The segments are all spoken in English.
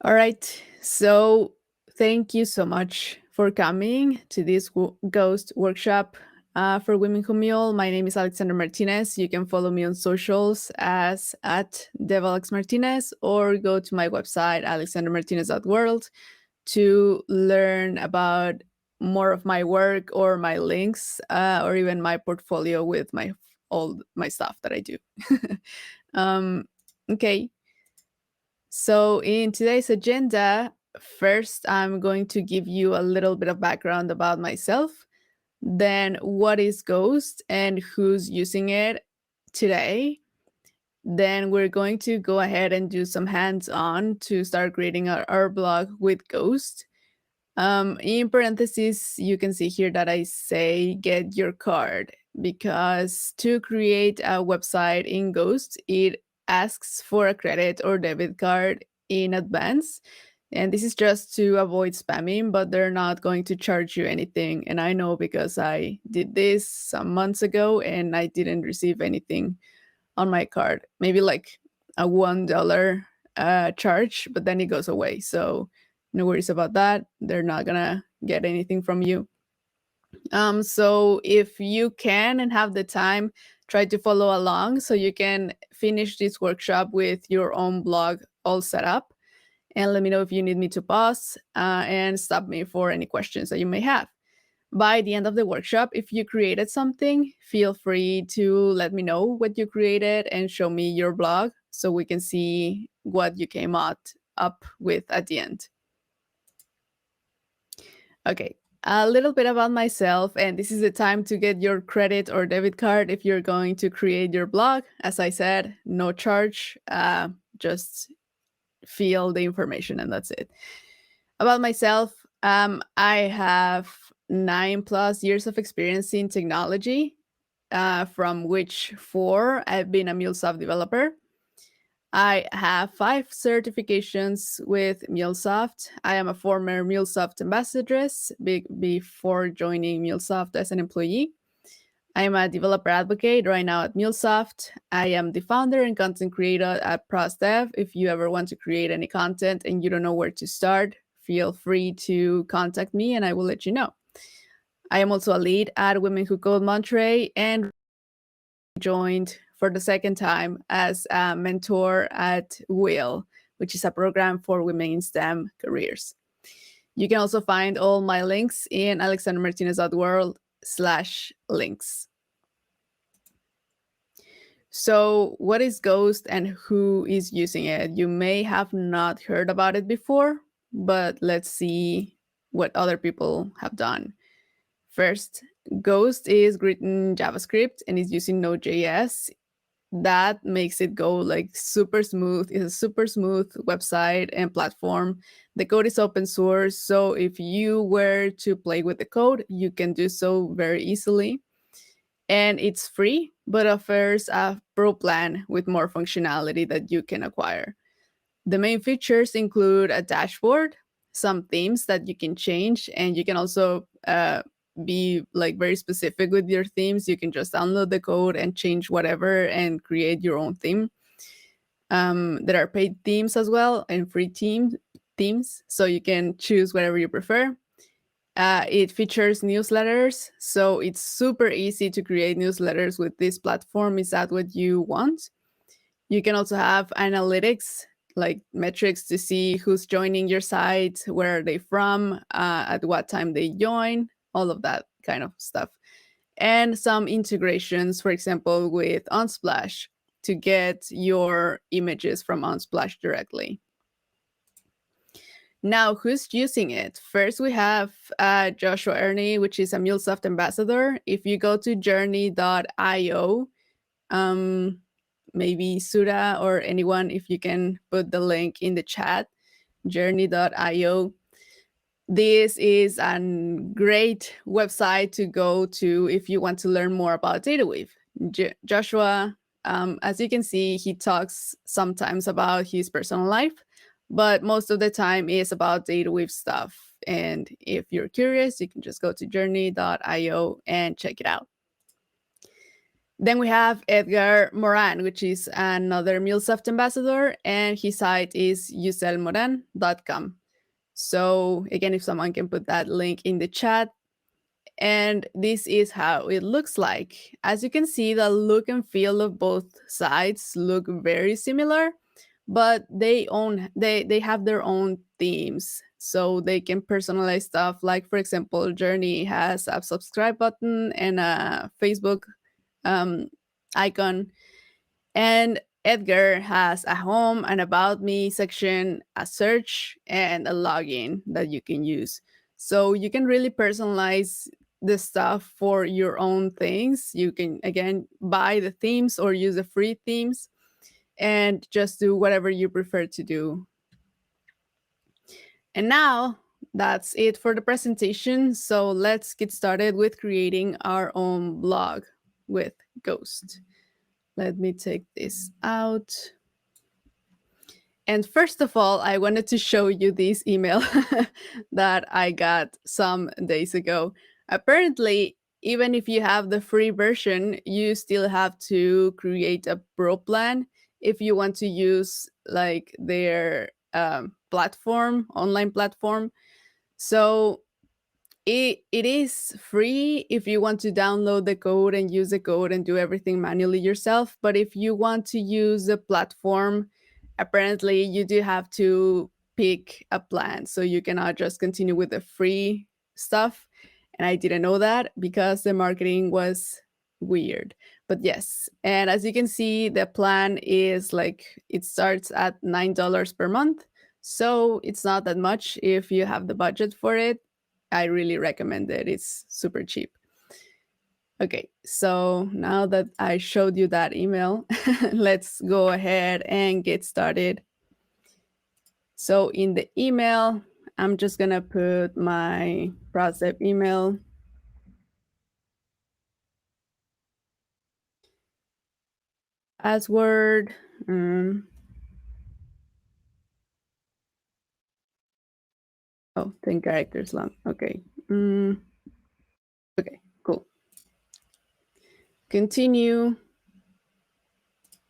All right. So thank you so much for coming to this Ghost workshop for Women Who Mule. My name is Alexander Martinez. You can follow me on socials as at DevAlexMartinez or go to my website, alexandermartinez.world, to learn about more of my work or my links or even my portfolio with all my stuff that I do. um, okay. So, in today's agenda, first I'm going to give you a little bit of background about myself, then what is Ghost and who's using it today. Then we're going to go ahead and do some hands on to start creating our blog with Ghost. In parentheses, you can see here that I say get your card because to create a website in Ghost, it asks for a credit or debit card in advance. And this is just to avoid spamming, but they're not going to charge you anything. And I know because I did this some months ago and I didn't receive anything on my card. Maybe like a $1 charge, but then it goes away. So no worries about that. They're not gonna get anything from you. So if you can and have the time, try to follow along so you can finish this workshop with your own blog all set up. And let me know if you need me to pause and stop me for any questions that you may have. By the end of the workshop, if you created something, feel free to let me know what you created and show me your blog so we can see what you came up with at the end. Okay, a little bit about myself, and this is the time to get your credit or debit card if you're going to create your blog. As I said, no charge, just fill the information and that's it. About myself, I have 9+ years of experience in technology, from which 4 I've been a MuleSoft developer. I have 5 certifications with MuleSoft. I am a former MuleSoft ambassadress before joining MuleSoft as an employee. I am a developer advocate right now at MuleSoft. I am the founder and content creator at ProsDev. If you ever want to create any content and you don't know where to start, feel free to contact me and I will let you know. I am also a lead at Women Who Code Monterey and joined for the second time as a mentor at Will, which is a program for women in STEM careers. You can also find all my links in alexandermartinez.world/links. So, what is Ghost and who is using it? You may have not heard about it before, but let's see what other people have done. First, Ghost is written in JavaScript and is using Node.js. That makes it go like super smooth. It's a super smooth website and platform. The code is open source, so if you were to play with the code, you can do so very easily. And it's free, but offers a pro plan with more functionality that you can acquire. The main features include a dashboard, some themes that you can change, and you can also be like very specific with your themes. You can just download the code and change whatever and create your own theme. There are paid themes as well and free themes, so you can choose whatever you prefer. It features newsletters, so it's super easy to create newsletters with this platform. Is that what you want? You can also have analytics, like metrics to see who's joining your site, where are they from, at what time they join, all of that kind of stuff. And some integrations, for example, with Unsplash to get your images from Unsplash directly. Now, who's using it? First, we have Joshua Ernie, which is a MuleSoft ambassador. If you go to journey.io, maybe Sura or anyone, if you can put the link in the chat, journey.io. This is a great website to go to if you want to learn more about DataWeave. Joshua, as you can see, he talks sometimes about his personal life, but most of the time is about DataWeave stuff. And if you're curious, you can just go to journey.io and check it out. Then we have Edgar Moran, which is another MuleSoft ambassador, and his site is uselmoran.com. So again, if someone can put that link in the chat. And this is how it looks like. As you can see, the look and feel of both sides look very similar, but they have their own themes. So they can personalize stuff, like for example, Journey has a subscribe button and a Facebook um, icon, and Edgar has a home, an about me section, a search, and a login that you can use. So you can really personalize the stuff for your own things. You can, again, buy the themes or use the free themes and just do whatever you prefer to do. And now that's it for the presentation. So let's get started with creating our own blog with Ghost. Let me take this out. And first of all, I wanted to show you this email that I got some days ago. Apparently, even if you have the free version, you still have to create a pro plan if you want to use like their platform, online platform. So it is free if you want to download the code and use the code and do everything manually yourself. But if you want to use the platform, apparently you do have to pick a plan. So you cannot just continue with the free stuff. And I didn't know that because the marketing was weird. But yes. And as you can see, the plan is like it starts at $9 per month. So it's not that much if you have the budget for it. I really recommend it. It's super cheap. Okay, so now that I showed you that email, let's go ahead and get started. So in the email, I'm just gonna put my PROCEP email. Password. Oh, 10 characters long. Okay. Okay, cool. Continue.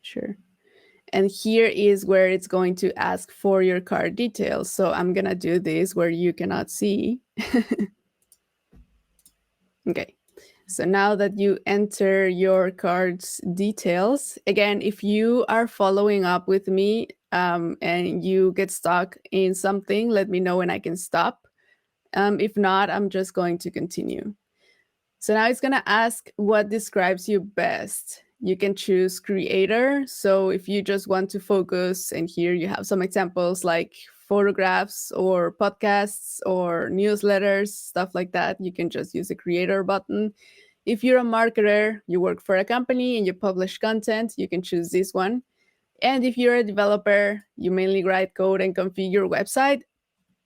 Sure. And here is where it's going to ask for your card details. So I'm gonna do this where you cannot see. Okay. So now that you enter your card's details, again, if you are following up with me and you get stuck in something, let me know and I can stop. If not, I'm just going to continue. So now it's going to ask what describes you best. You can choose creator. So if you just want to focus, and here you have some examples like photographs or podcasts or newsletters, stuff like that, you can just use the creator button. If you're a marketer, you work for a company and you publish content, you can choose this one. And if you're a developer, you mainly write code and configure your website,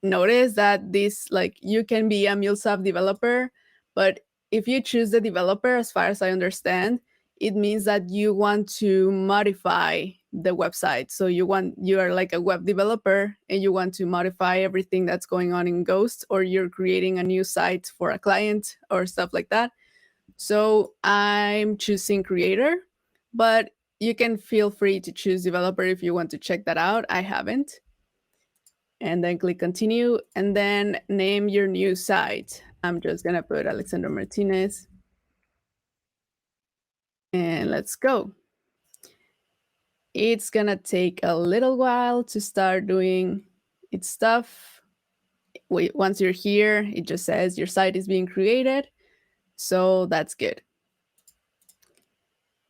notice that this, like, you can be a MuleSoft developer, but if you choose the developer, as far as I understand, it means that you want to modify the website. So you are like a web developer and you want to modify everything that's going on in Ghost, or you're creating a new site for a client or stuff like that. So I'm choosing creator, but you can feel free to choose developer if you want to check that out. I haven't. And then click continue and then name your new site. I'm just gonna put Alexander Martinez and let's go. It's gonna take a little while to start doing its stuff. Once you're here, it just says your site is being created. So that's good.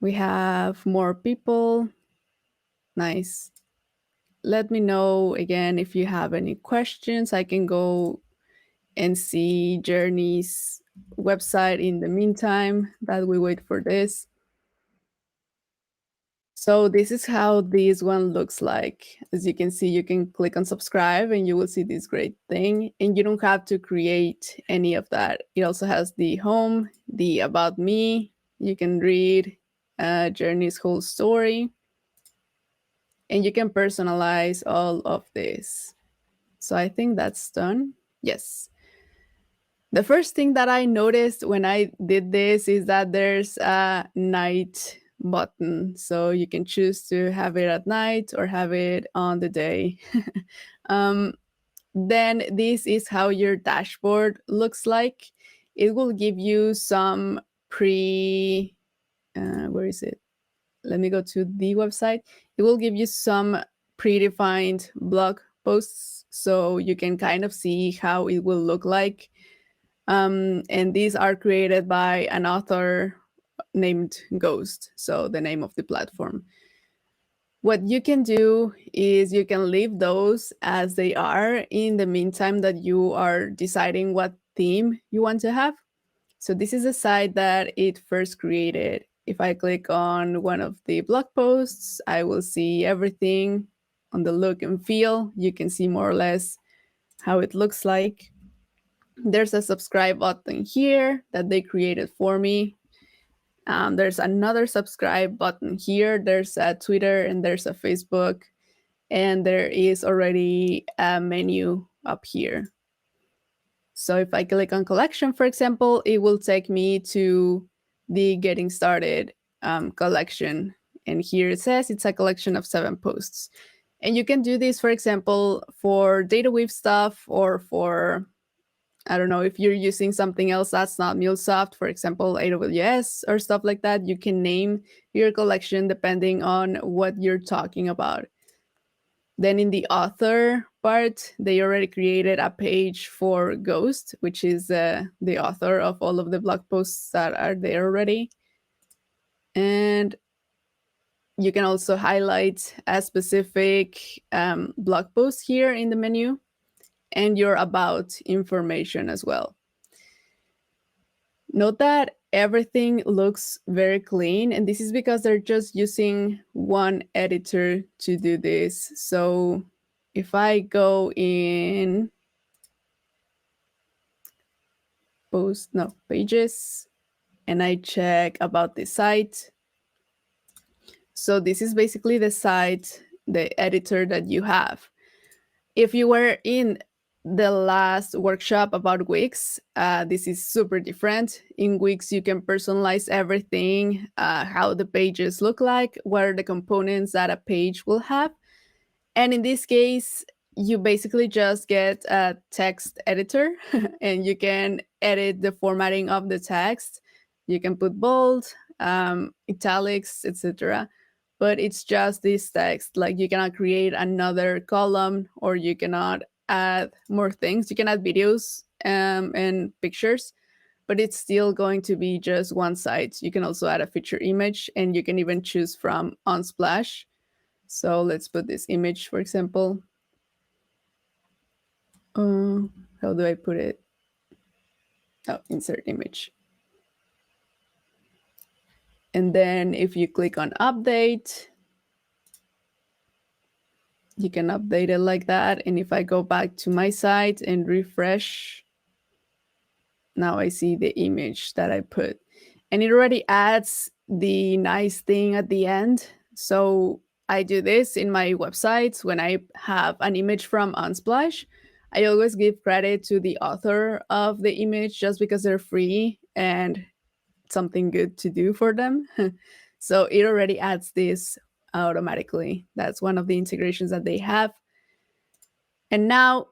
We have more people. Nice. Let me know again if you have any questions. I can go and see Journey's website in the meantime that we wait for this. So this is how this one looks like. As you can see, you can click on subscribe and you will see this great thing. And you don't have to create any of that. It also has the home, the about me. You can read Journey's whole story. And you can personalize all of this. So I think that's done. Yes. The first thing that I noticed when I did this is that there's a night button. So you can choose to have it at night or have it on the day. um, then this is how your dashboard looks like. It will give you some where is it? Let me go to the website. It will give you some predefined blog posts so you can kind of see how it will look like. And these are created by an author named Ghost, so the name of the platform. What you can do is you can leave those as they are in the meantime that you are deciding what theme you want to have. So this is a site that it first created. If I click on one of the blog posts, I will see everything on the look and feel. You can see more or less how it looks like. There's a subscribe button here that they created for me. There's another subscribe button here. There's a Twitter and there's a Facebook. And there is already a menu up here. So if I click on collection, for example, it will take me to the getting started collection. And here it says it's a collection of 7 posts. And you can do this, for example, for data weave stuff or for, I don't know, if you're using something else that's not MuleSoft, for example, AWS or stuff like that, you can name your collection depending on what you're talking about. Then in the author part, they already created a page for Ghost, which is the author of all of the blog posts that are there already. And you can also highlight a specific blog post here in the menu and your about information as well. Note that everything looks very clean, and this is because they're just using one editor to do this. So if I go in pages, and I check about the site. So this is basically the site, the editor that you have. If you were in the last workshop about Wix, this is super different. In Wix, you can personalize everything, how the pages look like, what are the components that a page will have. And in this case, you basically just get a text editor and you can edit the formatting of the text. You can put bold, italics, etc. But it's just this text. Like you cannot create another column or you cannot add more things. You can add videos and pictures, but it's still going to be just one site. You can also add a feature image and you can even choose from Unsplash. So let's put this image, for example. How do I put it? Oh, insert image. And then if you click on update, you can update it like that. And if I go back to my site and refresh, now I see the image that I put. And it already adds the nice thing at the end. So I do this in my websites when I have an image from Unsplash. I always give credit to the author of the image just because they're free and something good to do for them. So it already adds this automatically. That's one of the integrations that they have. And now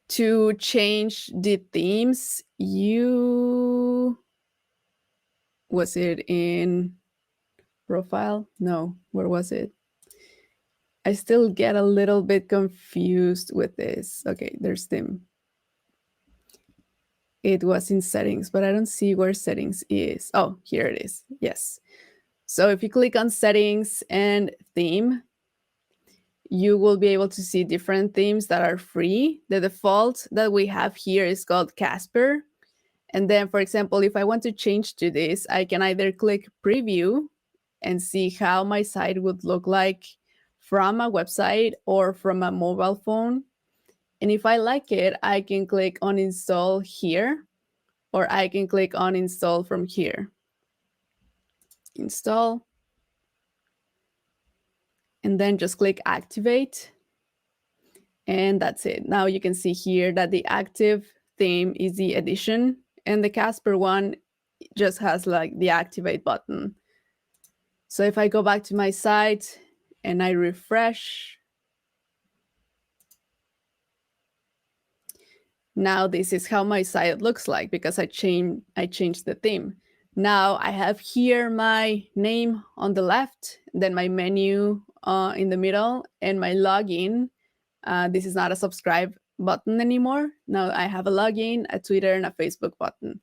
to change the themes, was it in profile? No, where was it? I still get a little bit confused with this. Okay, there's theme. It was in settings, but I don't see where settings is. Oh, here it is. Yes. So if you click on settings and theme, you will be able to see different themes that are free. The default that we have here is called Casper. And then, for example, if I want to change to this, I can either click preview and see how my site would look like from a website or from a mobile phone. And if I like it, I can click on install here, or I can click on install from here. Install. And then just click activate. And that's it. Now you can see here that the active theme is the edition, and the Casper one just has like the activate button. So if I go back to my site and I refresh, now this is how my site looks like because I changed the theme. Now I have here my name on the left, then my menu in the middle, and my login. This is not a subscribe button anymore. Now I have a login, a Twitter, and a Facebook button.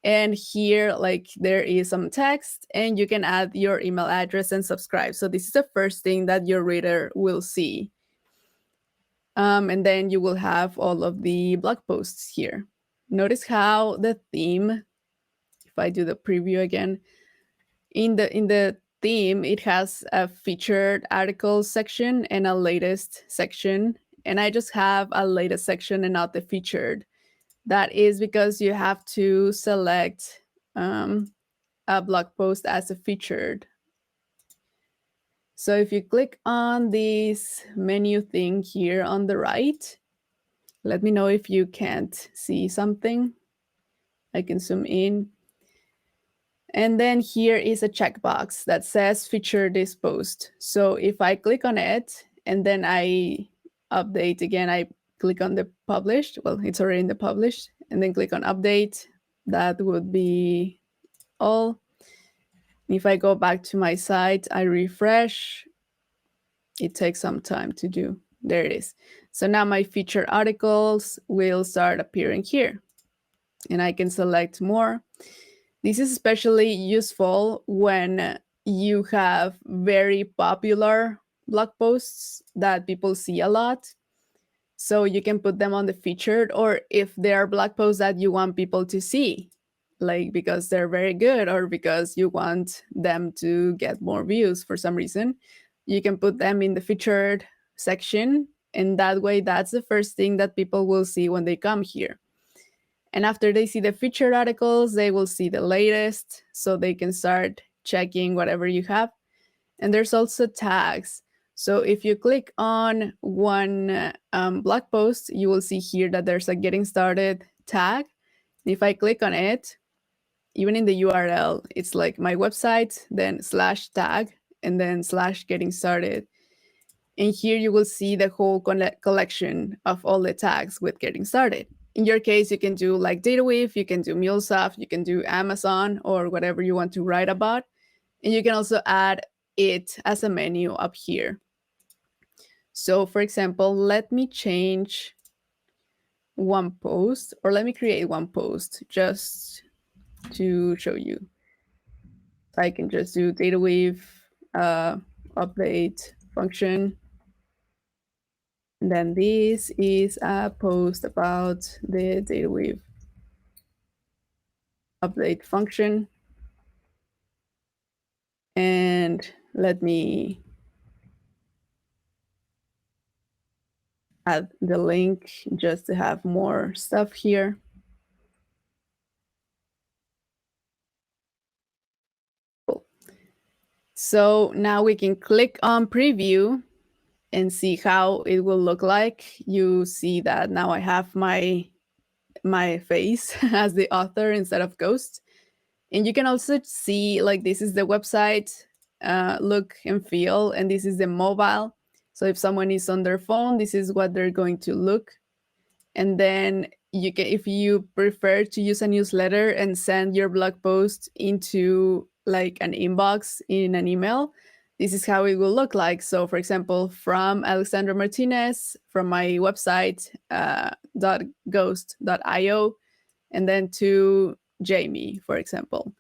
And here, like, there is some text, and you can add your email address and subscribe. So this is the first thing that your reader will see. And then you will have all of the blog posts here. Notice how the theme, if I do the preview again, in the theme, it has a featured articles section and a latest section. And I just have a latest section and not the featured. That is because you have to select a blog post as a featured. So if you click on this menu thing here on the right, let me know if you can't see something. I can zoom in. And then here is a checkbox that says feature this post. So if I click on it and then I update again, I click on the published. Well, it's already in the published, and then click on update. That would be all. If I go back to my site, I refresh. It takes some time to do. There it is. So now my featured articles will start appearing here, and I can select more. This is especially useful when you have very popular blog posts that people see a lot. So you can put them on the featured, or if there are blog posts that you want people to see, like because they're very good or because you want them to get more views for some reason, you can put them in the featured section. And that way, that's the first thing that people will see when they come here. And after they see the featured articles, they will see the latest, so they can start checking whatever you have. And there's also tags. So if you click on one blog post, you will see here that there's a getting started tag. If I click on it, even in the URL, it's like my website, then /tag, and then /getting started. And here you will see the whole collection of all the tags with getting started. In your case, you can do like DataWeave, you can do MuleSoft, you can do Amazon, or whatever you want to write about. And you can also add it as a menu up here. So for example, let me change one post, or let me create one post just to show you. I can just do DataWeave update function. And then this is a post about the DataWeave update function. And let me add the link just to have more stuff here. Cool. So now we can click on preview and see how it will look like. You see that now I have my face as the author instead of Ghost. And you can also see, like, this is the website look and feel, and this is the mobile. So if someone is on their phone, this is what they're going to look. And then you can, if you prefer to use a newsletter and send your blog post into like an inbox in an email, this is how it will look like. So for example, from Alexandra Martinez, from my website, .ghost.io, and then to Jamie, for example.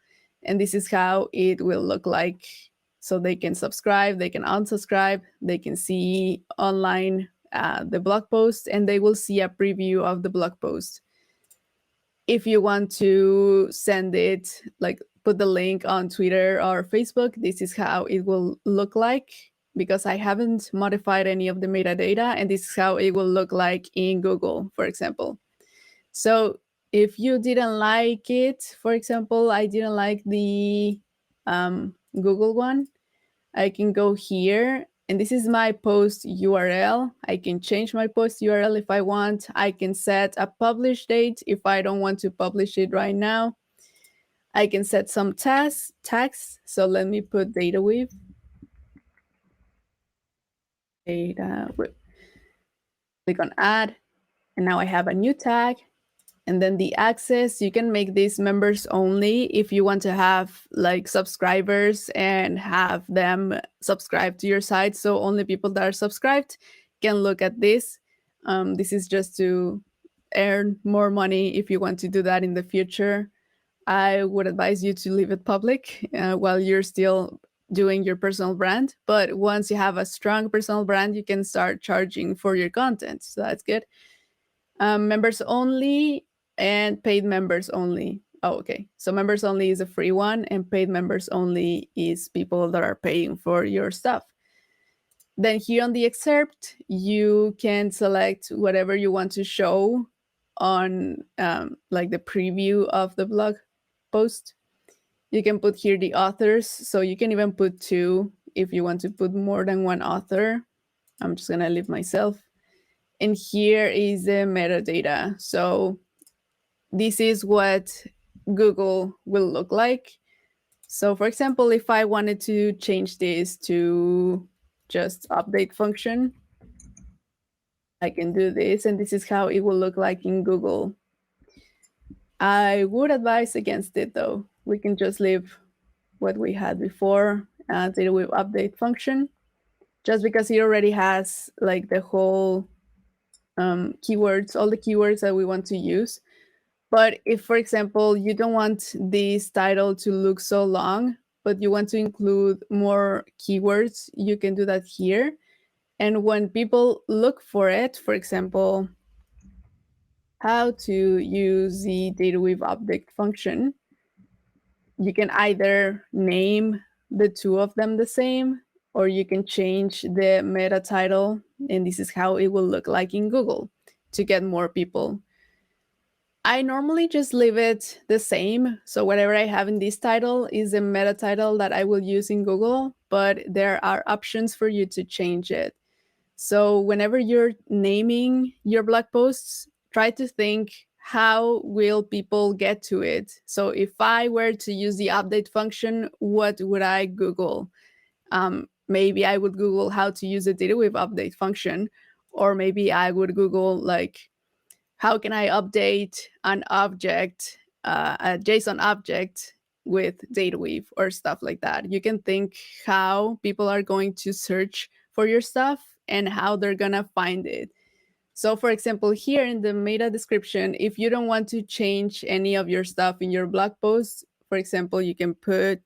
And this is how it will look like. So they can subscribe, they can unsubscribe, they can see online the blog post, and they will see a preview of the blog post. If you want to send it, like put the link on Twitter or Facebook, this is how it will look like, because I haven't modified any of the metadata, and this is how it will look like in Google, for example. So if you didn't like it, for example, I didn't like the Google one, I can go here And this is my post URL. I can change my post URL if I want. I can set a publish date if I don't want to publish it right now. I can set some tags. So let me put data with data with. Click on add. And now I have a new tag. And then the access, you can make these members only if you want to have like subscribers and have them subscribe to your site. So only people that are subscribed can look at this. This is just to earn more money if you want to do that in the future. I would advise you to leave it public while you're still doing your personal brand. But once you have a strong personal brand, you can start charging for your content. So that's good. Members only and paid members only. Oh, okay. So members only is a free one, and paid members only is people that are paying for your stuff. Then here on the excerpt, you can select whatever you want to show on like the preview of the blog post. You can put here the authors. So you can even put two if you want to put more than one author. I'm just going to leave myself. And here is the metadata. So this is what Google will look like. So for example, if I wanted to change this to just update function, I can do this, and this is how it will look like in Google. I would advise against it though. We can just leave what we had before, data with update function, just because it already has like the whole keywords, all the keywords that we want to use. But if, for example, you don't want this title to look so long, but you want to include more keywords, you can do that here. And when people look for it, for example, how to use the data with update function, you can either name the two of them the same, or you can change the meta title, and this is how it will look like in Google to get more people. I normally just leave it the same. So whatever I have in this title is a meta title that I will use in Google, but there are options for you to change it. So whenever you're naming your blog posts, try to think, how will people get to it? So if I were to use the update function, what would I Google? Maybe I would Google how to use the data with update function, or maybe I would Google like, how can I update an object, a JSON object with data weave or stuff like that. You can think how people are going to search for your stuff and how they're gonna find it. So for example, here in the meta description, if you don't want to change any of your stuff in your blog post, for example, you can put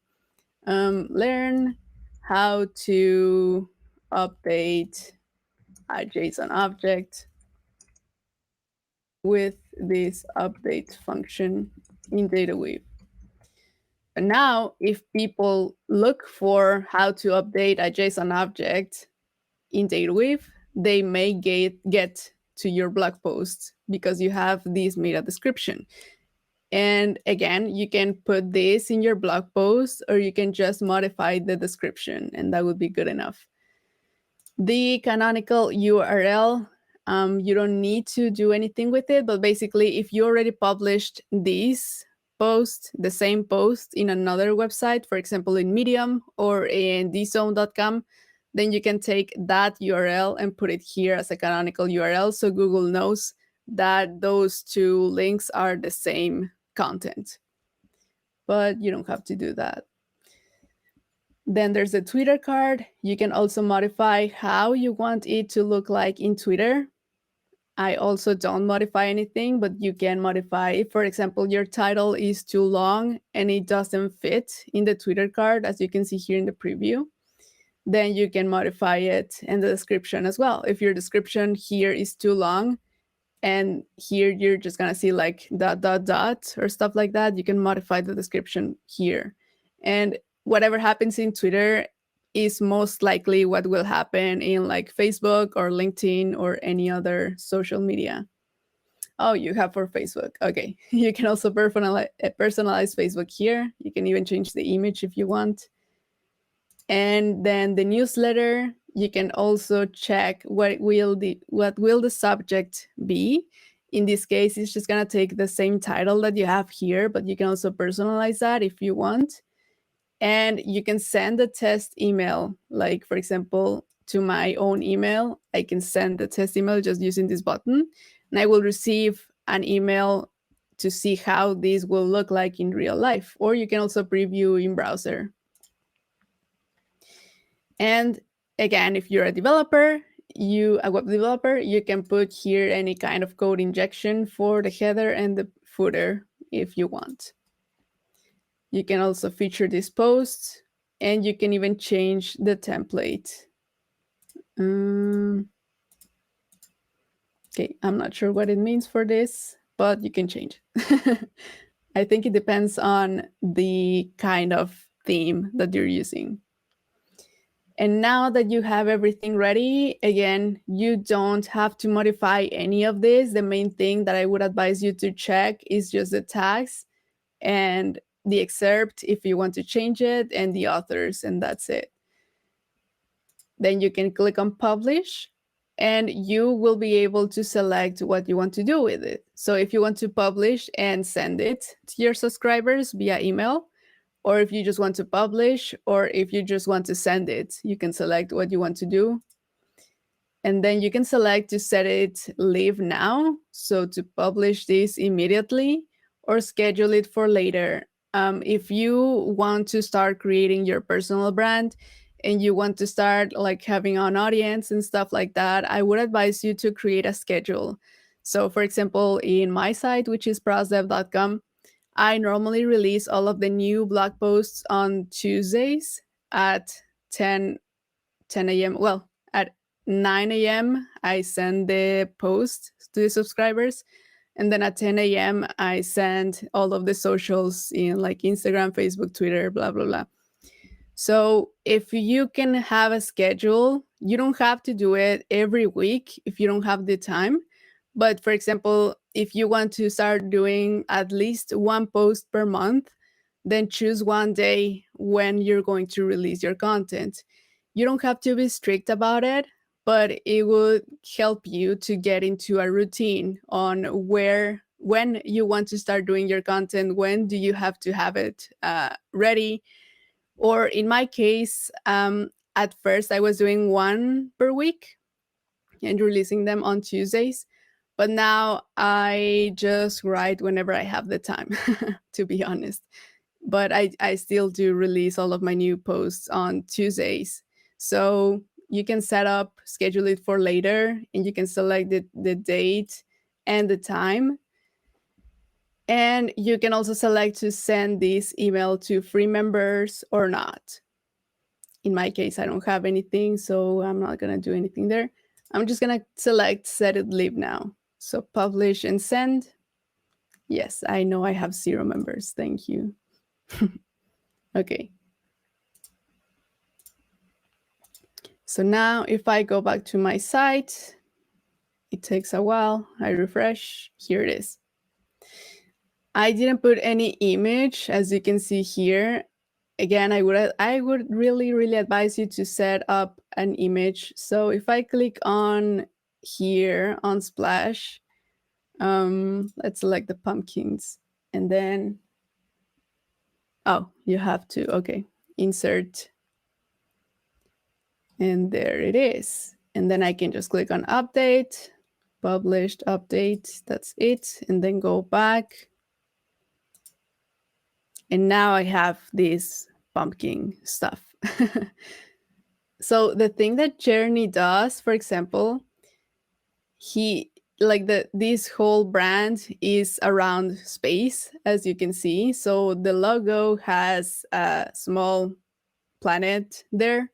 learn how to update a JSON object with this update function in DataWeave. And now, if people look for how to update a JSON object in DataWeave, they may get to your blog post because you have this meta description. And again, you can put this in your blog post, or you can just modify the description, and that would be good enough. The canonical URL, you don't need to do anything with it, but basically if you already published this post, the same post in another website, for example, in Medium or in dzone.com, then you can take that URL and put it here as a canonical URL, so Google knows that those two links are the same content. But you don't have to do that. Then there's a Twitter card. You can also modify how you want it to look like in Twitter. I also don't modify anything, but you can modify. If, for example, your title is too long and it doesn't fit in the Twitter card, as you can see here in the preview, then you can modify it in the description as well. If your description here is too long and here you're just gonna see like ... or stuff like that, you can modify the description here. And whatever happens in Twitter is most likely what will happen in like Facebook or LinkedIn or any other social media. Oh, you have for Facebook. Okay. You can also personalize Facebook here. You can even change the image if you want. And then the newsletter, you can also check what will the subject be. In this case, it's just going to take the same title that you have here, but you can also personalize that if you want. And you can send a test email, like, for example, to my own email. I can send the test email just using this button, and I will receive an email to see how this will look like in real life. Or you can also preview in browser. And again, if you're a developer, a web developer, you can put here any kind of code injection for the header and the footer if you want. You can also feature this post, and you can even change the template. Okay, I'm not sure what it means for this, but you can change. I think it depends on the kind of theme that you're using. And now that you have everything ready, again, you don't have to modify any of this. The main thing that I would advise you to check is just the tags and the excerpt if you want to change it, and the authors, and that's it. Then you can click on publish, and you will be able to select what you want to do with it. So if you want to publish and send it to your subscribers via email, or if you just want to publish, or if you just want to send it, you can select what you want to do. And then you can select to set it live now, so to publish this immediately, or schedule it for later. If you want to start creating your personal brand and you want to start like having an audience and stuff like that, I would advise you to create a schedule. So for example, in my site, which is prosdev.com, I normally release all of the new blog posts on Tuesdays at 10 a.m. Well, at 9 a.m. I send the post to the subscribers. And then at 10 a.m. I send all of the socials in like Instagram, Facebook, Twitter, blah, blah, blah. So if you can have a schedule, you don't have to do it every week if you don't have the time. But for example, if you want to start doing at least one post per month, then choose one day when you're going to release your content. You don't have to be strict about it, but it would help you to get into a routine on when you want to start doing your content, when do you have to have it ready. Or in my case, at first I was doing one per week and releasing them on Tuesdays. But now I just write whenever I have the time, to be honest. But I still do release all of my new posts on Tuesdays. So you can set up, schedule it for later, and you can select the date and the time. And you can also select to send this email to free members or not. In my case, I don't have anything, so I'm not going to do anything there. I'm just going to select set it live now. So publish and send. Yes, I know I have 0 members. Thank you. Okay. So now if I go back to my site, it takes a while. I refresh. Here it is. I didn't put any image, as you can see here. Again, I would really advise you to set up an image. So if I click on here on Splash, let's select the pumpkins, and then, oh, you have to, okay, insert, and there it is. And then I can just click on update, published, update, that's it, and then go back. And now I have this pumpkin stuff. So the thing that Jeremy does, for example, this whole brand is around space, as you can see. So the logo has a small planet there.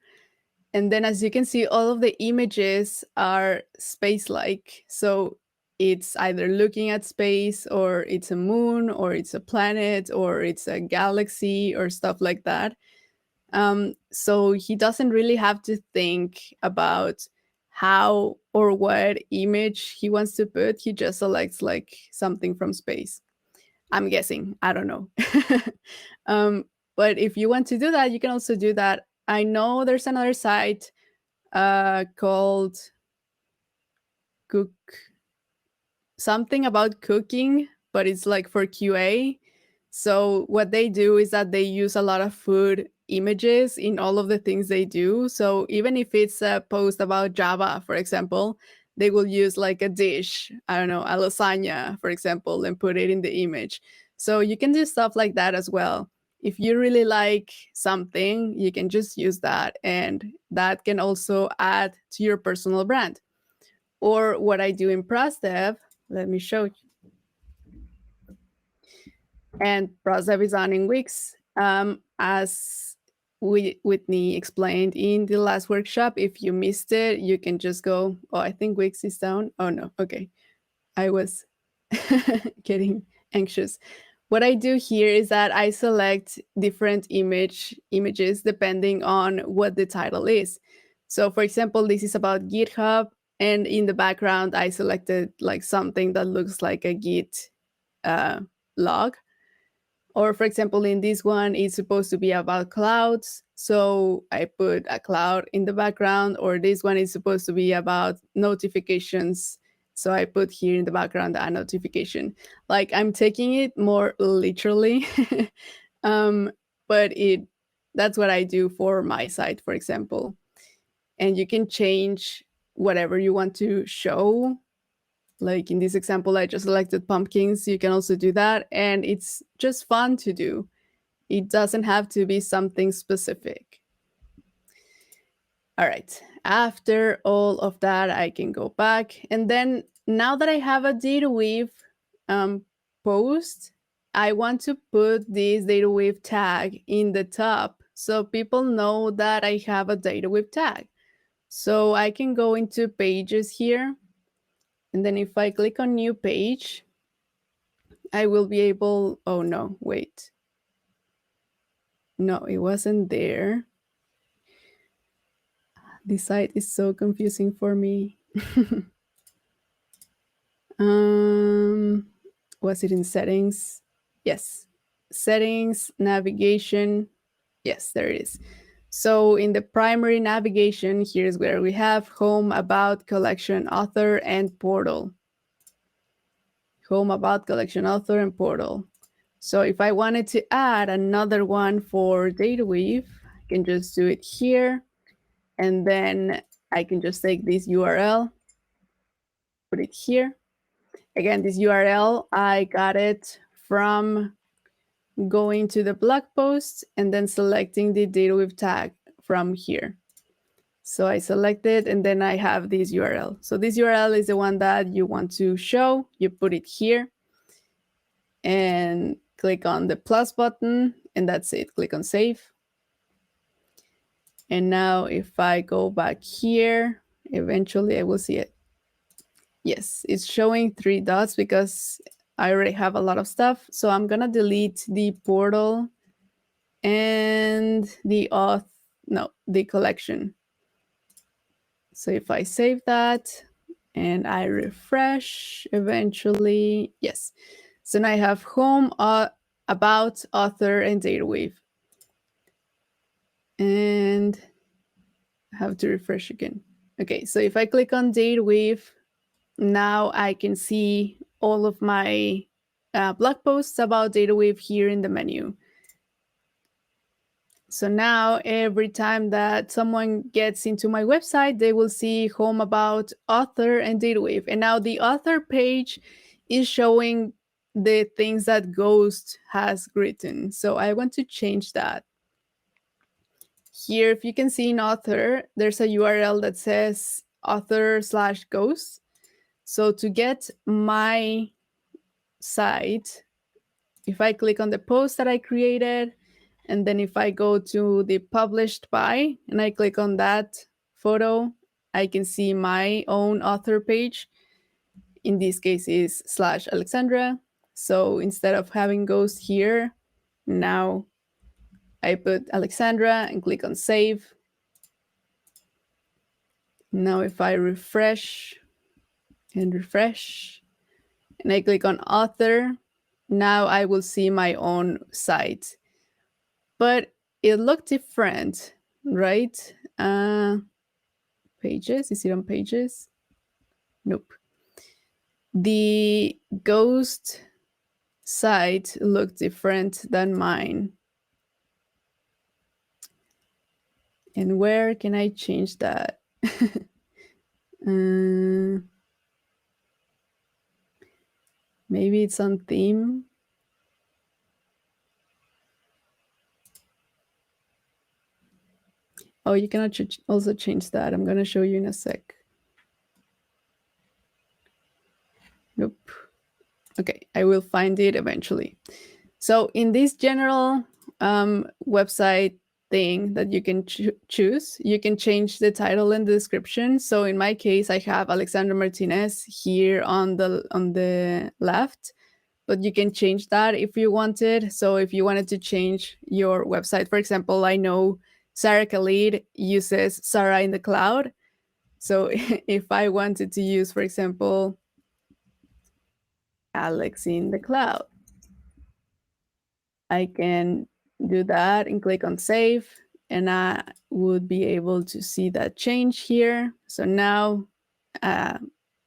And then as you can see, all of the images are space-like. So it's either looking at space, or it's a moon, or it's a planet, or it's a galaxy, or stuff like that. So he doesn't really have to think about how or what image he wants to put. He just selects like something from space. I'm guessing. I don't know. But if you want to do that, you can also do that. I know there's another site called Cook something about cooking, but it's like for QA. So what they do is that they use a lot of food images in all of the things they do. So even if it's a post about Java, for example, they will use like a dish, I don't know, a lasagna, for example, and put it in the image. So you can do stuff like that as well. If you really like something, you can just use that, and that can also add to your personal brand. Or what I do in ProsDev, let me show you. And ProsDev is on in Wix. As Whitney explained in the last workshop, if you missed it, you can just go, oh, I think Wix is down. Oh, no. Okay. I was getting anxious. What I do here is that I select different images depending on what the title is. So for example, this is about GitHub, and in the background, I selected like something that looks like a Git log. Or for example, in this one, it's supposed to be about clouds. So I put a cloud in the background, or this one is supposed to be about notifications. So I put here in the background a notification. Like I'm taking it more literally. um, but that's what I do for my site, for example. And you can change whatever you want to show. Like in this example, I just selected pumpkins. You can also do that. And it's just fun to do. It doesn't have to be something specific. All right. After all of that, I can go back. And then now that I have a data weave post, I want to put this data weave tag in the top so people know that I have a data weave tag. So I can go into pages here. And then if I click on new page, I will be able, oh no, wait. No, it wasn't there. This site is so confusing for me. Was it in settings? Yes. Settings, navigation. Yes, there it is. So in the primary navigation, here's where we have home, about, collection, author, and portal. Home, about, collection, author, and portal. So if I wanted to add another one for DataWeave, I can just do it here. And then I can just take this URL, put it here. Again, this URL, I got it from going to the blog post and then selecting the DataWeave tag from here. So I select it, and then I have this URL. So this URL is the one that you want to show. You put it here and click on the plus button, and that's it. Click on save. And now if I go back here, eventually I will see it. Yes, it's showing 3 dots because I already have a lot of stuff. So I'm gonna delete the portal and the the collection. So if I save that and I refresh, eventually, yes. So now I have home, about, author, and DataWeave. And I have to refresh again. Okay, so if I click on DataWeave, now I can see all of my blog posts about DataWeave here in the menu. So now every time that someone gets into my website, they will see home, about, author, and DataWeave. And now the author page is showing the things that Ghost has written. So I want to change that. Here, if you can see in author, there's a URL that says author/ghost. So to get my site, if I click on the post that I created, and then if I go to the published by, and I click on that photo, I can see my own author page. In this case is /Alexandra. So instead of having Ghost here, now I put Alexandra and click on save. Now if I refresh and refresh, and I click on author, now I will see my own site. But it looked different, right? Pages. Is it on Pages? Nope. The ghost site looked different than mine. And where can I change that? Maybe it's on theme. Oh, you cannot also change that. I'm going to show you in a sec. Nope. Okay, I will find it eventually. So in this general website thing that you can choose, you can change the title and the description. So in my case, I have Alexander Martinez here on the left, but you can change that if you wanted. So if you wanted to change your website, for example, I know Sarah Khalid uses Sarah in the Cloud. So if I wanted to use, for example, Alex in the Cloud, I can do that and click on save, and I would be able to see that change here. So now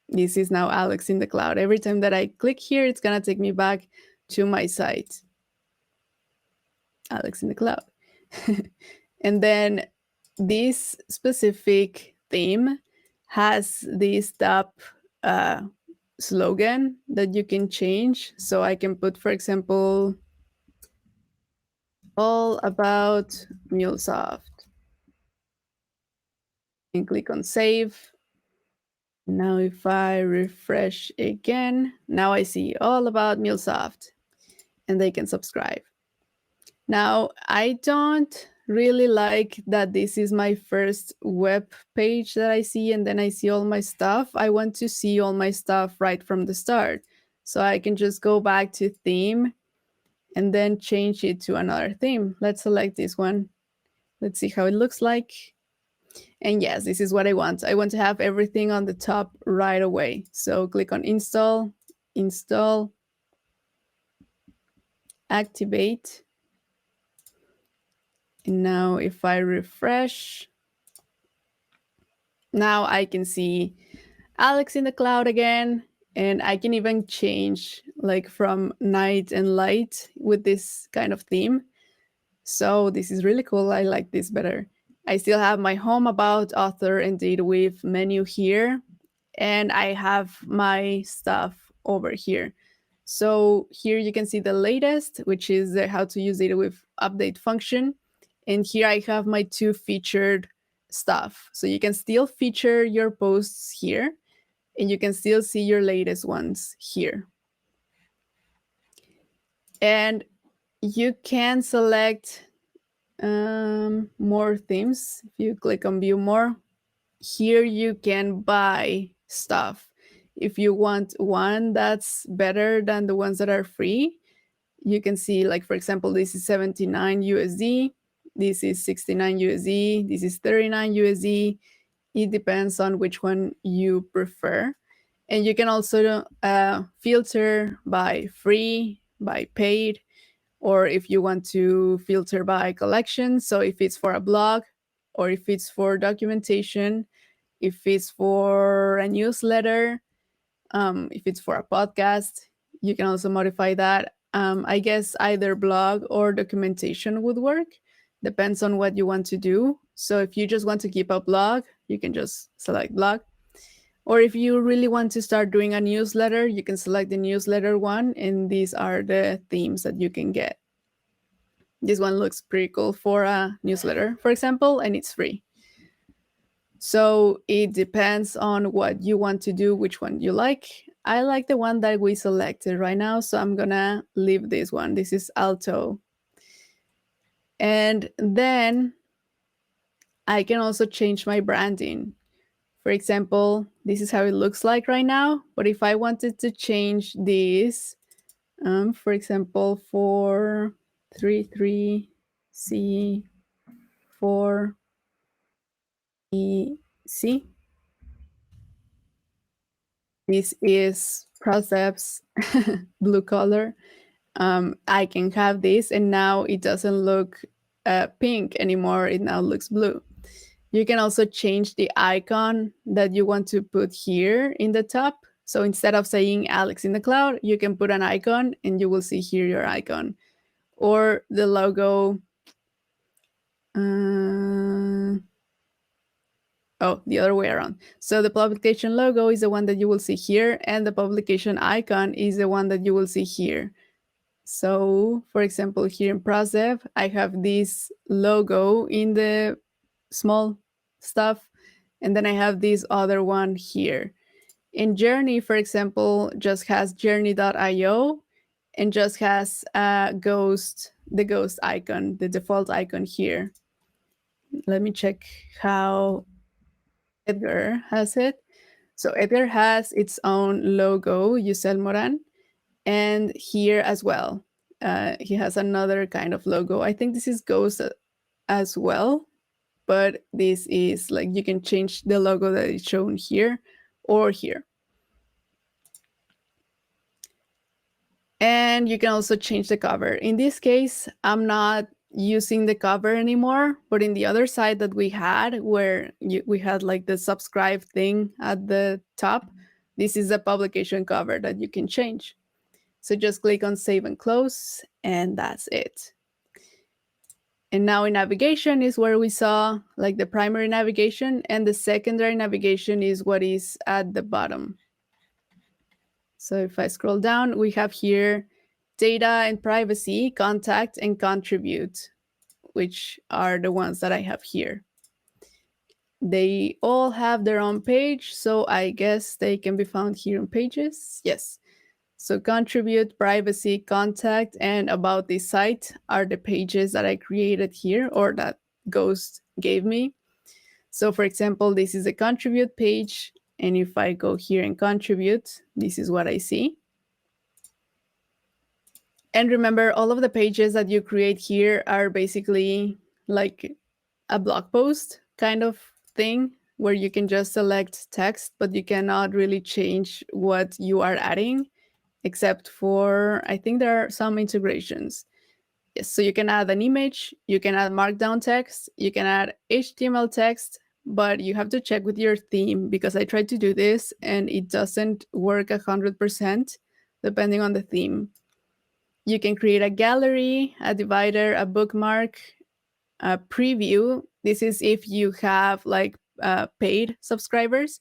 this is now Alex in the Cloud. Every time that I click here, it's gonna take me back to my site, Alex in the Cloud. And then this specific theme has this top slogan that you can change. So I can put, for example, all about MuleSoft, and click on save. Now if I refresh again, now I see all about MuleSoft, and they can subscribe. Now I don't really like that this is my first web page that I see, and then I see all my stuff. I want to see all my stuff right from the start. So I can just go back to theme and then change it to another theme. Let's select this one. Let's see how it looks like. And yes, this is what I want. I want to have everything on the top right away. So click on install, install, activate. And now if I refresh, now I can see Alex in the Cloud again. And I can even change like from night and light with this kind of theme. So this is really cool. I like this better. I still have my home, about, author, and data with menu here. And I have my stuff over here. So here you can see the latest, which is the how to use data with update function. And here I have my 2 featured stuff. So you can still feature your posts here, and you can still see your latest ones here. And you can select more themes. If you click on view more, here you can buy stuff. If you want one that's better than the ones that are free, you can see, like, for example, this is 79 USD, this is 69 USD, this is 39 USD. It depends on which one you prefer. And you can also filter by free, by paid, or if you want to filter by collection. So if it's for a blog, or if it's for documentation, if it's for a newsletter, if it's for a podcast, you can also modify that. I guess either blog or documentation would work. Depends on what you want to do. So if you just want to keep a blog, you can just select blog. Or if you really want to start doing a newsletter, you can select the newsletter one, and these are the themes that you can get. This one looks pretty cool for a newsletter, for example, and it's free. So it depends on what you want to do, which one you like. I like the one that we selected right now, so I'm gonna leave this one. This is Alto. And then I can also change my branding. For example, this is how it looks like right now. But if I wanted to change this, for example, for 33C4EC, this is Proceps blue color. I can have this, and now it doesn't look pink anymore. It now looks blue. You can also change the icon that you want to put here in the top. So instead of saying Alex in the cloud, you can put an icon and you will see here your icon. Or the logo. The other way around. So the publication logo is the one that you will see here, and the publication icon is the one that you will see here. So, for example, here in ProsDev, I have this logo in the small stuff, and then I have this other one here. In Journey, for example, just has journey.io and just has the ghost icon, the default icon here. Let me check how Edgar has it. So Edgar has its own logo, Yusel Moran, and here as well. He has another kind of logo. I think this is Ghost as well, but this is like you can change the logo that is shown here or here. And you can also change the cover. In this case, I'm not using the cover anymore, but in the other side that we had, where we had like the subscribe thing at the top, this is a publication cover that you can change. So just click on save and close, and that's it. And now in navigation is where we saw like the primary navigation, and the secondary navigation is what is at the bottom. So if I scroll down, we have here data and privacy, contact, and contribute, which are the ones that I have here. They all have their own page, so I guess they can be found here in pages. Yes. So contribute, privacy, contact, and about this site are the pages that I created here or that Ghost gave me. So for example, this is a contribute page. And if I go here and contribute, this is what I see. And remember, all of the pages that you create here are basically like a blog post kind of thing where you can just select text, but you cannot really change what you are adding, except for, I think there are some integrations. Yes, so you can add an image, you can add markdown text, you can add HTML text, but you have to check with your theme because I tried to do this and it doesn't work 100% depending on the theme. You can create a gallery, a divider, a bookmark, a preview. This is if you have like paid subscribers.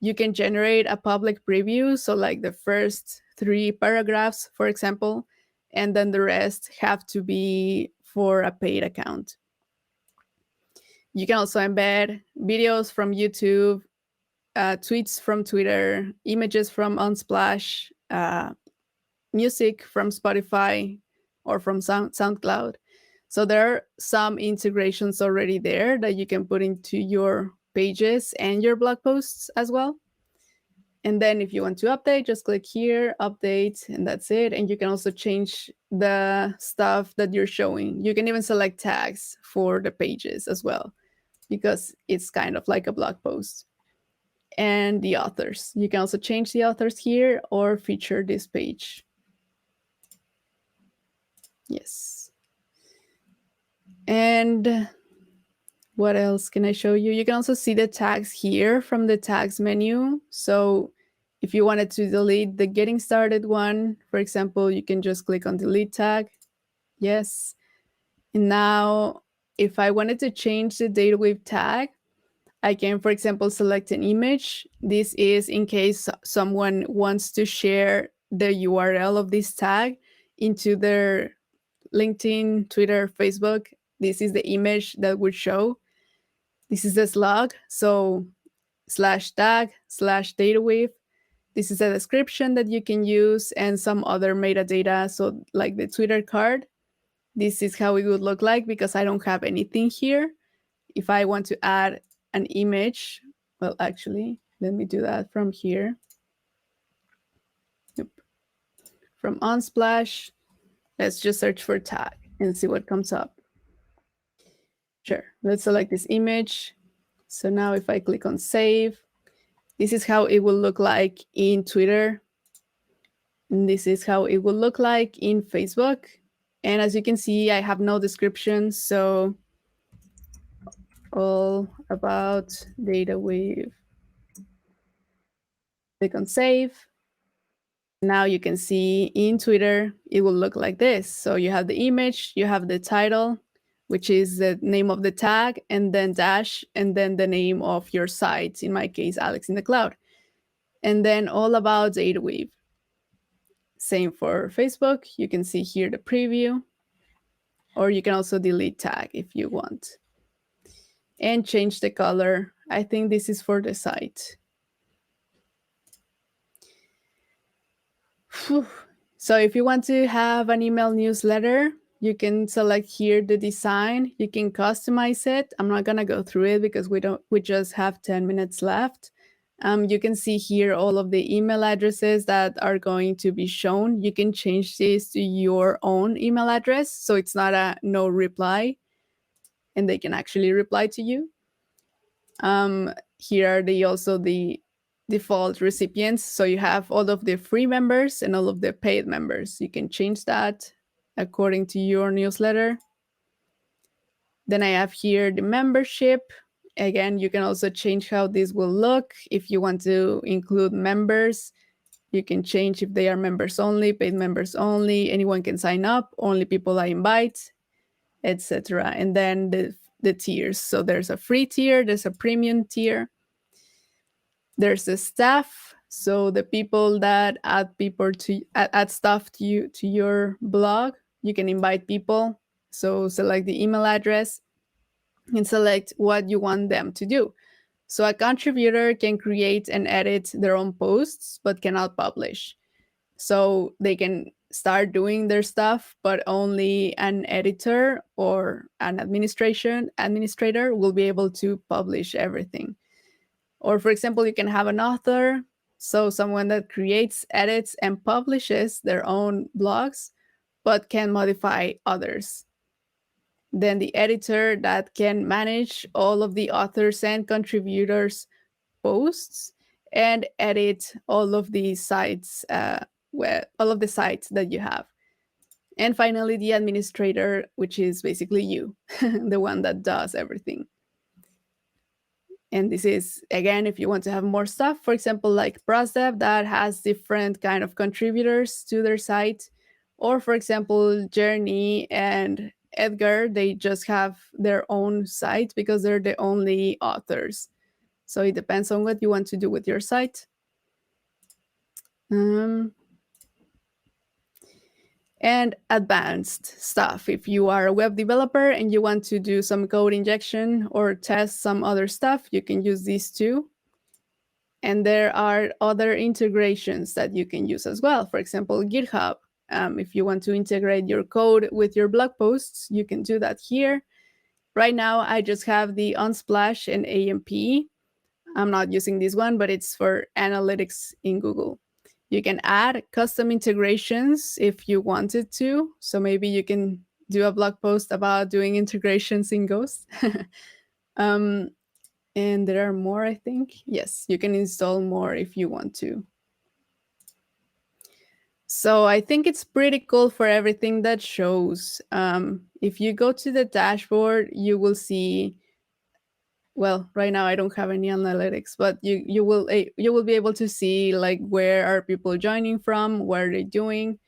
You can generate a public preview. So like the first 3 paragraphs, for example, and then the rest have to be for a paid account. You can also embed videos from YouTube, tweets from Twitter, images from Unsplash, music from Spotify or from SoundCloud. So there are some integrations already there that you can put into your pages and your blog posts as well. And then if you want to update, just click here, update, and that's it. And you can also change the stuff that you're showing. You can even select tags for the pages as well, because it's kind of like a blog post. And the authors. You can also change the authors here or feature this page. Yes. And what else can I show you? You can also see the tags here from the tags menu. So if you wanted to delete the getting started one, for example, you can just click on delete tag. Yes. And now if I wanted to change the data wave tag, I can, for example, select an image. This is in case someone wants to share the URL of this tag into their LinkedIn, Twitter, Facebook. This is the image that would show. This is the slug. So /tag/datawave. This is a description that you can use and some other metadata. So like the Twitter card, this is how it would look like because I don't have anything here. If I want to add an image, well, actually, let me do that from here. Yep. From Unsplash, let's just search for tag and see what comes up. Sure, let's select this image. So now if I click on save, this is how it will look like in Twitter. And this is how it will look like in Facebook. And as you can see, I have no description. So all about data wave. Click on save. Now you can see in Twitter, it will look like this. So you have the image, you have the title, which is the name of the tag, and then dash, and then the name of your site, in my case, Alex in the Cloud. And then all about DataWeave. Same for Facebook. You can see here the preview, or you can also delete tag if you want. And change the color. I think this is for the site. Whew. So if you want to have an email newsletter, you can select here the design. You can customize it. I'm not gonna go through it because we just have 10 minutes left. You can see here all of the email addresses that are going to be shown. You can change this to your own email address, so it's not a no reply, and they can actually reply to you. Here are also the default recipients. So you have all of the free members and all of the paid members. You can change that according to your newsletter. Then I have here the membership. Again, you can also change how this will look. If you want to include members, you can change if they are members only, paid members only, anyone can sign up, only people I invite, etc. And then the tiers. So there's a free tier, there's a premium tier. There's the staff, so the people that add people to add stuff to your blog. You can invite people. So select the email address and select what you want them to do. So a contributor can create and edit their own posts, but cannot publish. So they can start doing their stuff, but only an editor or an administrator will be able to publish everything. Or for example, you can have an author, so someone that creates, edits, and publishes their own blogs, but can modify others. Then the editor that can manage all of the authors and contributors' posts and edit all of the sites, all of the sites that you have. And finally, the administrator, which is basically you, the one that does everything. And this is, again, if you want to have more stuff, for example, like ProsDev that has different kind of contributors to their site. Or for example, Journey and Edgar, they just have their own site because they're the only authors. So it depends on what you want to do with your site. And advanced stuff. If you are a web developer and you want to do some code injection or test some other stuff, you can use these two. And there are other integrations that you can use as well. For example, GitHub. If you want to integrate your code with your blog posts, you can do that here. Right now, I just have the Unsplash and AMP. I'm not using this one, but it's for analytics in Google. You can add custom integrations if you wanted to. So maybe you can do a blog post about doing integrations in Ghost. And there are more, I think. Yes, you can install more if you want to. So I think it's pretty cool for everything that shows. If you go to the dashboard, you will see, well, right now I don't have any analytics, but you will be able to see like where are people joining from, what are they doing.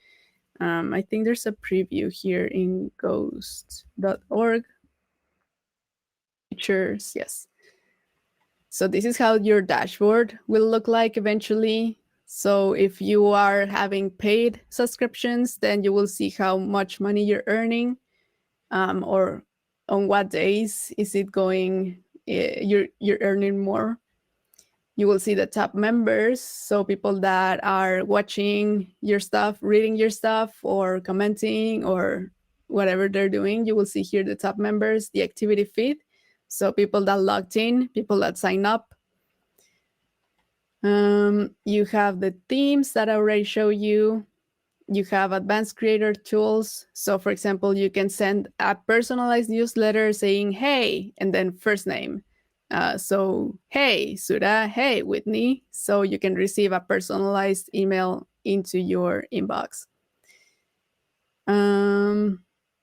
I think there's a preview here in ghost.org. Features, yes. So this is how your dashboard will look like eventually. So if you are having paid subscriptions, then you will see how much money you're earning, or on what days is it going, you're earning more. You will see the top members, so people that are watching your stuff, reading your stuff, or commenting, or whatever they're doing. You will see here the top members, the activity feed, so people that logged in, people that sign up. You have the themes that I already show you. You have advanced creator tools. So for example, you can send a personalized newsletter saying, hey, and then first name. So, hey, Sura, hey, Whitney. So you can receive a personalized email into your inbox.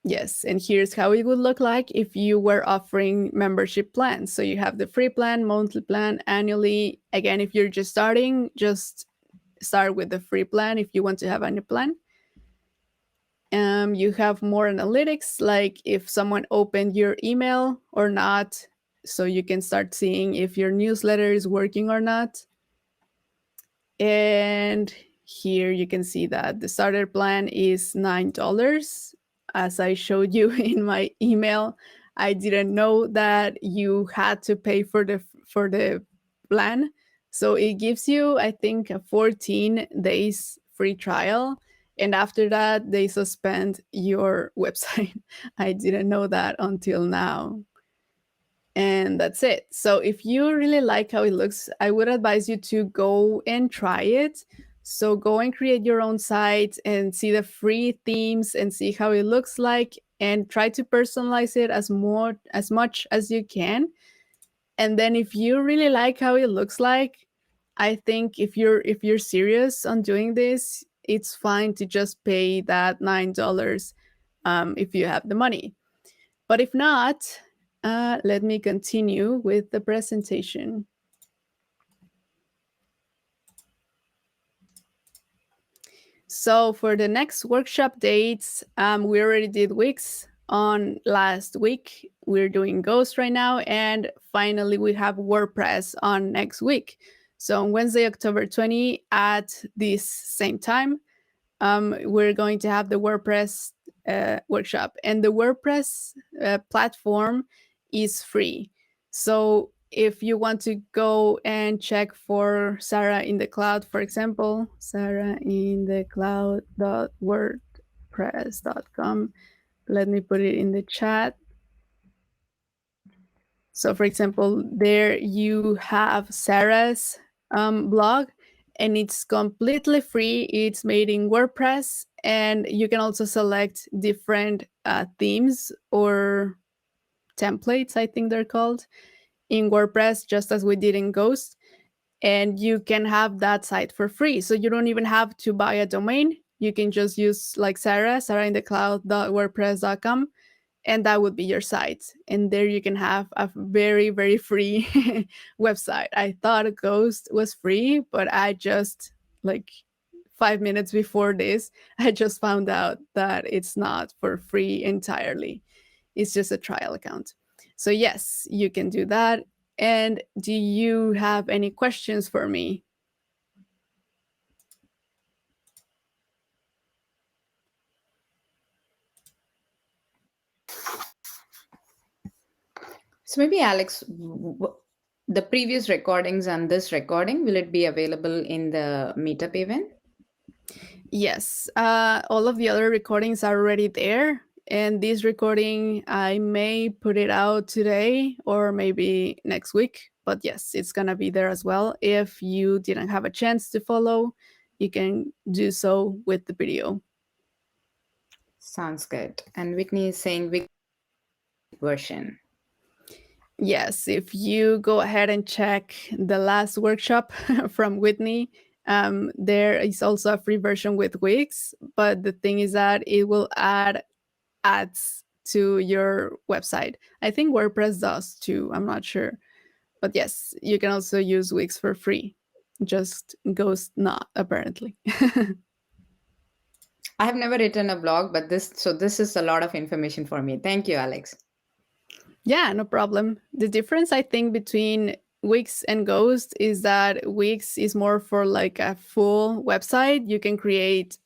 Yes, and here's how it would look like if you were offering membership plans. So you have the free plan, monthly plan, annually. Again, if you're just starting, just start with the free plan if you want to have any plan. You have more analytics, like if someone opened your email or not, so you can start seeing if your newsletter is working or not. And here you can see that the starter plan is $9. As I showed you in my email, I didn't know that you had to pay for the plan. So it gives you, I think, a 14 days free trial. And after that, they suspend your website. I didn't know that until now. And that's it. So if you really like how it looks, I would advise you to go and try it. So go and create your own site and see the free themes and see how it looks like, and try to personalize it as much as you can. And then if you really like how it looks like, I think if you're serious on doing this, it's fine to just pay that $9 if you have the money. But if not, let me continue with the presentation. So for the next workshop dates, we already did Wix on last week. We're doing Ghost right now. And finally, we have WordPress on next week. So on Wednesday, October 20 at this same time, we're going to have the WordPress workshop. And the WordPress platform is free. So if you want to go and check for Sarah in the Cloud, for example, sarahinthecloud.wordpress.com, let me put it in the chat. So for example, there you have Sarah's blog, and it's completely free. It's made in WordPress, and you can also select different themes or templates, I think they're called, in WordPress, just as we did in Ghost. And you can have that site for free. So you don't even have to buy a domain. You can just use like sarahinthecloud.wordpress.com, and that would be your site. And there you can have a very, very free website. I thought Ghost was free, but I just, like 5 minutes before this, I just found out that it's not for free entirely. It's just a trial account. So yes, you can do that. And do you have any questions for me? So maybe Alex, the previous recordings and this recording, will it be available in the Meetup event? Yes, all of the other recordings are already there. And this recording, I may put it out today or maybe next week. But yes, it's going to be there as well. If you didn't have a chance to follow, you can do so with the video. Sounds good. And Whitney is saying Wix version. Yes, if you go ahead and check the last workshop from Whitney, there is also a free version with Wix. But the thing is that it will add ads to your website. I think WordPress does too. I'm not sure. But yes, you can also use Wix for free. Just Ghost not, apparently. I have never written a blog, but this is a lot of information for me. Thank you, Alex. Yeah, no problem. The difference, I think, between Wix and Ghost is that Wix is more for like a full website. You can create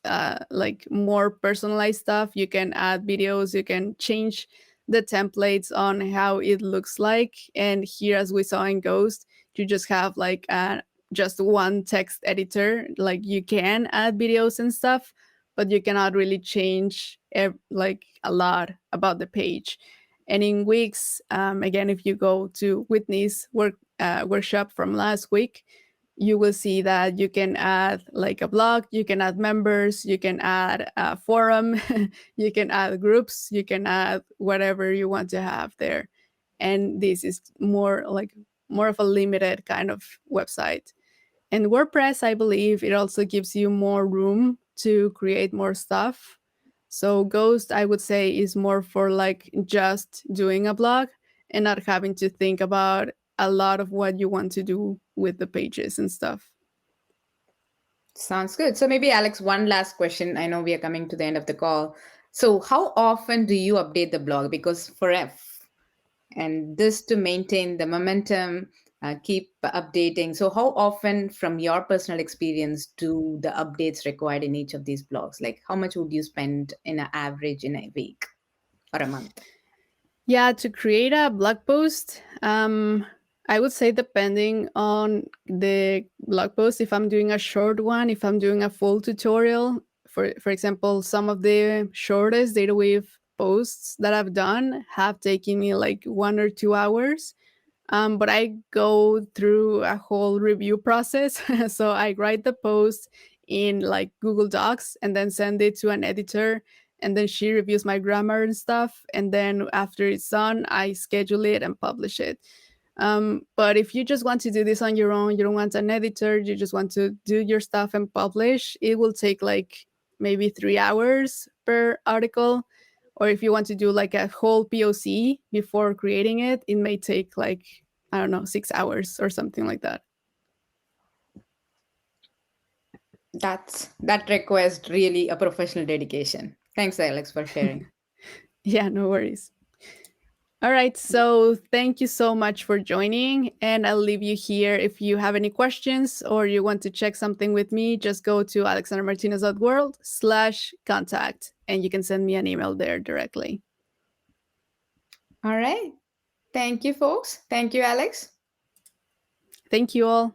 like more personalized stuff. You can add videos. You can change the templates on how it looks like. And here, as we saw in Ghost, you just have like just one text editor. Like you can add videos and stuff, but you cannot really change like a lot about the page. And in Wix, again, if you go to Whitney's workshop from last week, you will see that you can add like a blog, you can add members, you can add a forum, you can add groups, you can add whatever you want to have there. And this is more of a limited kind of website. And WordPress, I believe, it also gives you more room to create more stuff. So Ghost, I would say, is more for like just doing a blog and not having to think about a lot of what you want to do with the pages and stuff. Sounds good. So maybe Alex, one last question. I know we are coming to the end of the call. So how often do you update the blog? Because for F and this to maintain the momentum, keep updating. So how often from your personal experience do the updates required in each of these blogs? Like how much would you spend in an average in a week or a month? Yeah, to create a blog post, I would say depending on the blog post, if I'm doing a short one, if I'm doing a full tutorial, for example, some of the shortest data weave posts that I've done have taken me like 1 or 2 hours. But I go through a whole review process. So I write the post in like Google Docs and then send it to an editor. And then she reviews my grammar and stuff. And then after it's done, I schedule it and publish it. But if you just want to do this on your own, you don't want an editor, you just want to do your stuff and publish, it will take like maybe 3 hours per article. Or if you want to do like a whole POC before creating it, it may take like, I don't know, 6 hours or something like that. That requires really a professional dedication. Thanks, Alex, for sharing. Yeah, no worries. All right. So thank you so much for joining. And I'll leave you here. If you have any questions or you want to check something with me, just go to alexandermartinez.world/contact and you can send me an email there directly. All right. Thank you, folks. Thank you, Alex. Thank you all.